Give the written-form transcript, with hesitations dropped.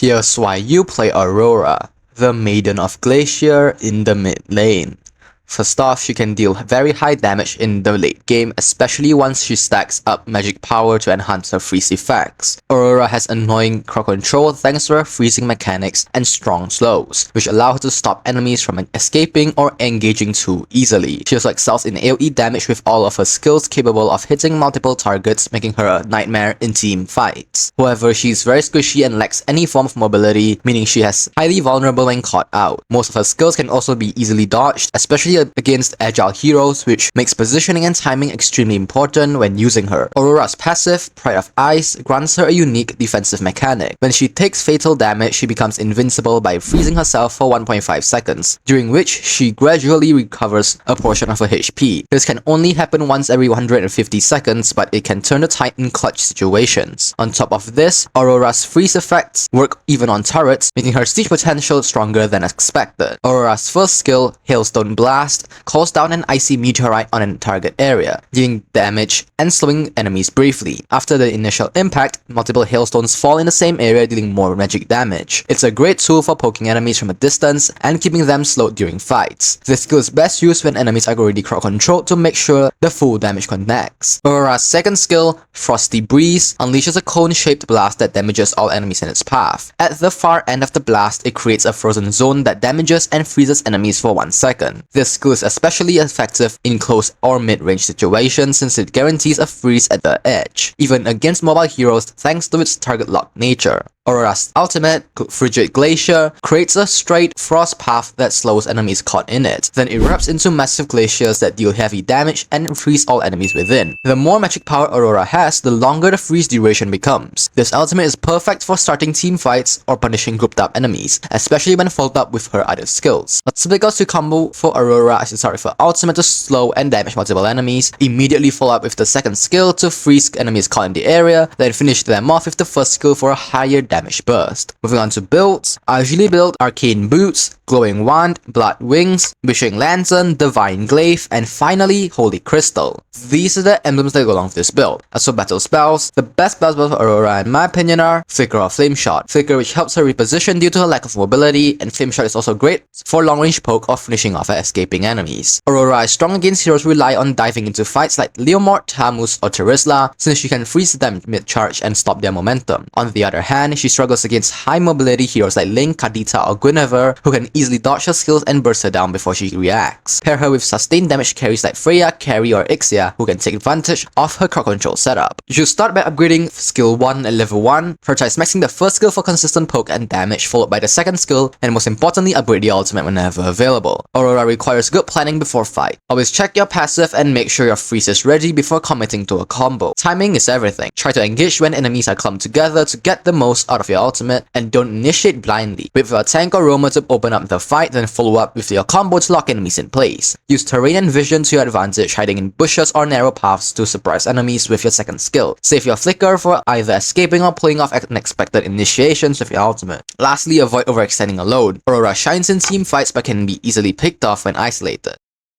Here's why you play Aurora, the Maiden of Glacier in the mid lane. First off, she can deal very high damage in the late game, especially once she stacks up magic power to enhance her freeze effects. Aurora has annoying crowd control thanks to her freezing mechanics and strong slows, which allow her to stop enemies from escaping or engaging too easily. She also excels in AoE damage with all of her skills capable of hitting multiple targets, making her a nightmare in team fights. However, she is very squishy and lacks any form of mobility, meaning she is highly vulnerable when caught out. Most of her skills can also be easily dodged, especially against agile heroes, which makes positioning and timing extremely important when using her. Aurora's passive, Pride of Ice, grants her a unique defensive mechanic. When she takes fatal damage, she becomes invincible by freezing herself for 1.5 seconds, during which she gradually recovers a portion of her HP. This can only happen once every 150 seconds, but it can turn the tide in clutch situations. On top of this, Aurora's freeze effects work even on turrets, making her siege potential stronger than expected. Aurora's first skill, Hailstone Blast, calls down an icy meteorite on a target area, dealing damage and slowing enemies briefly. After the initial impact, multiple hailstones fall in the same area, dealing more magic damage. It's a great tool for poking enemies from a distance and keeping them slowed during fights. This skill is best used when enemies are already crowd controlled to make sure the full damage connects. Aurora's second skill, Frosty Breeze, unleashes a cone-shaped blast that damages all enemies in its path. At the far end of the blast, it creates a frozen zone that damages and freezes enemies for 1 second. This skill is especially effective in close or mid-range situations since it guarantees a freeze at the edge, even against mobile heroes thanks to its target lock nature. Aurora's ultimate, Frigid Glacier, creates a straight frost path that slows enemies caught in it, then erupts into massive glaciers that deal heavy damage and freeze all enemies within. The more magic power Aurora has, the longer the freeze duration becomes. This ultimate is perfect for starting team fights or punishing grouped up enemies, especially when followed up with her other skills. A typical combo for Aurora is to start with her ultimate to slow and damage multiple enemies, immediately follow up with the second skill to freeze enemies caught in the area, then finish them off with the first skill for a higher damage burst. Moving on to builds, I usually build Arcane Boots, Glowing Wand, Blood Wings, Wishing Lantern, Divine Glaive, and finally Holy Crystal. These are the emblems that go along with this build. As for battle spells, the best battle spells for Aurora in my opinion are Flicker or Flame Shot. Flicker, which helps her reposition due to her lack of mobility, and Flame Shot is also great for long range poke or finishing off escaping enemies. Aurora is strong against heroes who rely on diving into fights like Leomort, Tamus, or Terizla, since she can freeze them mid-charge and stop their momentum. On the other hand, she struggles against high mobility heroes like Link, Kadita, or Guinevere, who can easily dodge her skills and burst her down before she reacts. Pair her with sustained damage carries like Freya, Carrie, or Ixia, who can take advantage of her crowd control setup. You should start by upgrading skill 1 at level 1, prioritize maxing the first skill for consistent poke and damage, followed by the second skill, and most importantly, upgrade the ultimate whenever available. Aurora requires good planning before fight. Always check your passive and make sure your freeze is ready before committing to a combo. Timing is everything. Try to engage when enemies are clumped together to get the most out of your ultimate, and don't initiate blindly. Wait for a tank or roamer to open up the fight, then follow up with your combo to lock enemies in place. Use terrain and vision to your advantage, hiding in bushes or narrow paths to surprise enemies with your second skill. Save your flicker for either escaping or pulling off unexpected initiations with your ultimate. Lastly, avoid overextending alone. Aurora shines in team fights but can be easily picked off when isolated.